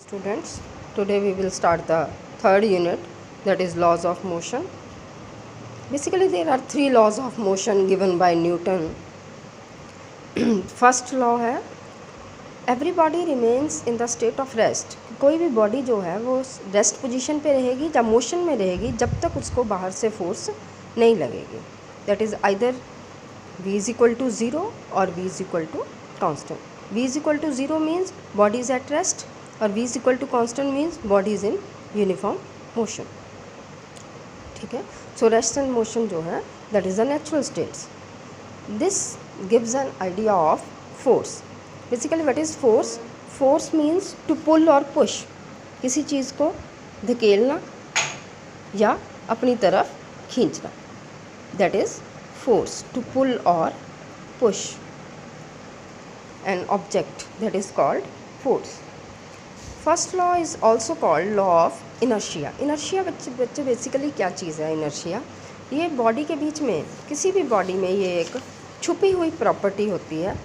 Students, today we will start the third unit, that is laws of motion. Basically there are three laws of motion given by Newton. First law है every body remains in the state of rest. कोई भी body जो है वो rest position पे रहेगी या motion में रहेगी जब तक उसको बाहर से फोर्स नहीं लगेगी. That is either v is equal to zero और v is equal to constant. v is equal to zero means body is at rest और v is equal to constant means body is in uniform motion. ठीक है. So rest and motion जो है that is the natural states. This gives an idea of force. Basically what is force? Force means to pull और push. किसी चीज़ को धकेलना या अपनी तरफ खींचना, that is force. To pull or push an object, that is called force. First law is also called law of inertia. Inertia बच्चे basically क्या चीज़ है? inertia ये बॉडी के बीच में, किसी भी बॉडी में ये एक छुपी हुई प्रॉपर्टी होती है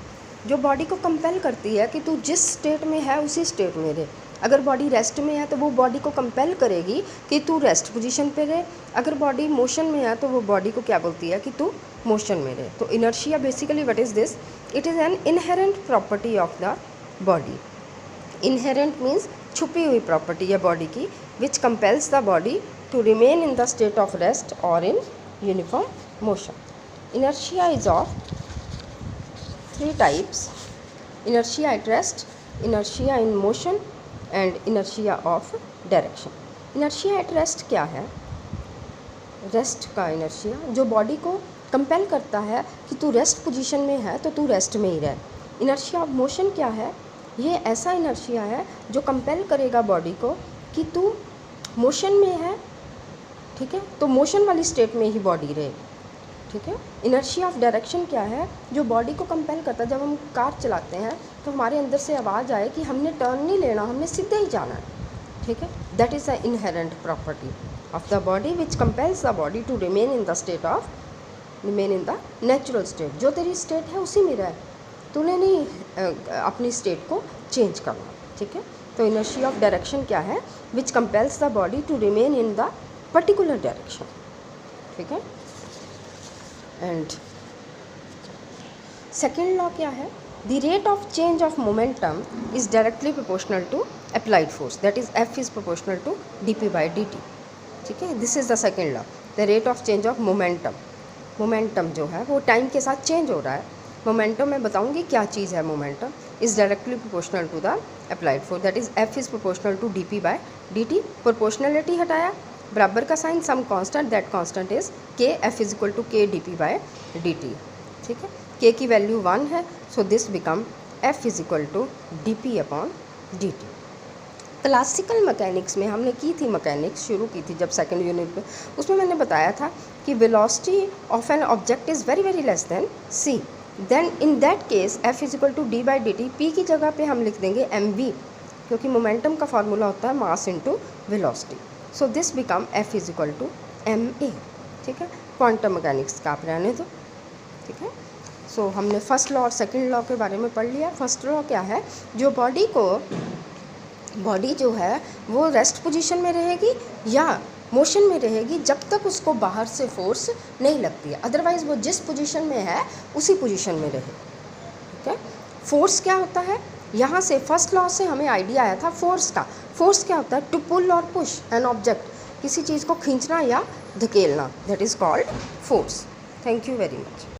जो बॉडी को कंपेल करती है कि तू जिस स्टेट में है उसी स्टेट में रहे. अगर बॉडी रेस्ट में है तो वो बॉडी को कंपेल करेगी कि तू रेस्ट पोजीशन पे रहे. अगर बॉडी मोशन में है तो वो बॉडी को क्या बोलती है कि तू मोशन में रहे. तो inertia basically what is this? It is an inherent property of the body. Inherent means छुपी हुई प्रॉपर्टी है बॉडी की which compels the body to remain in the state of rest और in uniform motion. Inertia is of three types: inertia at rest, inertia in motion and inertia of direction. inertia at rest क्या है? Rest का inertia जो body को compel करता है कि तू रेस्ट पोजीशन में है तो तू रेस्ट में ही रहे. inertia of motion क्या है? ये ऐसा inertia है जो कंपेल करेगा बॉडी को कि तू मोशन में है, ठीक है, तो मोशन वाली स्टेट में ही बॉडी रहे. ठीक है. इनर्शिया ऑफ डायरेक्शन क्या है? जो बॉडी को कंपेल करता है. जब हम कार चलाते हैं तो हमारे अंदर से आवाज़ आए कि हमने टर्न नहीं लेना, हमने सीधे ही जाना है. ठीक है. That is the inherent property of the body which compels the body to remain in the state of remain in the natural state. जो तेरी स्टेट है उसी में रहे, तूने नहीं अपनी स्टेट को चेंज करना. ठीक है. तो इनर्शिया ऑफ डायरेक्शन क्या है? Which compels the body to remain in the particular direction. ठीक है. एंड सेकेंड लॉ क्या है? The rate of change of momentum is directly proportional to applied force, that is F is proportional to D P by D T. ठीक है. This is the second law. The rate of change of momentum. Momentum जो है वो time के साथ change हो रहा है. मोमेंटम मैं बताऊंगी क्या चीज़ है. Momentum is directly proportional to the applied force, that is F is proportional to D P by D t. Proportionality हटाया, बराबर का sign, some constant, that constant is K. F is equal to K d p by d T. ठीक है. K की value 1 है, so this become F is equal to D p upon d t. Classical mechanics में हमने की थी, mechanics शुरू की थी जब सेकेंड यूनिट में, उसमें मैंने बताया था कि velocity of an object is very very less than C. Then in that case F is equal to d by D t. P की जगह पे हम लिख देंगे एम वी, क्योंकि मोमेंटम का फार्मूला होता है mass into velocity. So this become F is equal to M A. ठीक है. क्वांटम मैकेनिक्स का आप रहने दो. ठीक है. सो हमने फर्स्ट लॉ और सेकंड लॉ के बारे में पढ़ लिया. फर्स्ट लॉ क्या है? जो बॉडी जो है वो रेस्ट पोजीशन में रहेगी या मोशन में रहेगी जब तक उसको बाहर से फोर्स नहीं लगती है. अदरवाइज़ वो जिस पोजीशन में है उसी पोजीशन में रहे. ठीक है. फोर्स क्या होता है? यहाँ से फर्स्ट लॉ से हमें आइडिया आया था फोर्स का. फोर्स क्या होता है? टू पुल और पुश एन ऑब्जेक्ट. किसी चीज़ को खींचना या धकेलना, that is called force. Thank you very much.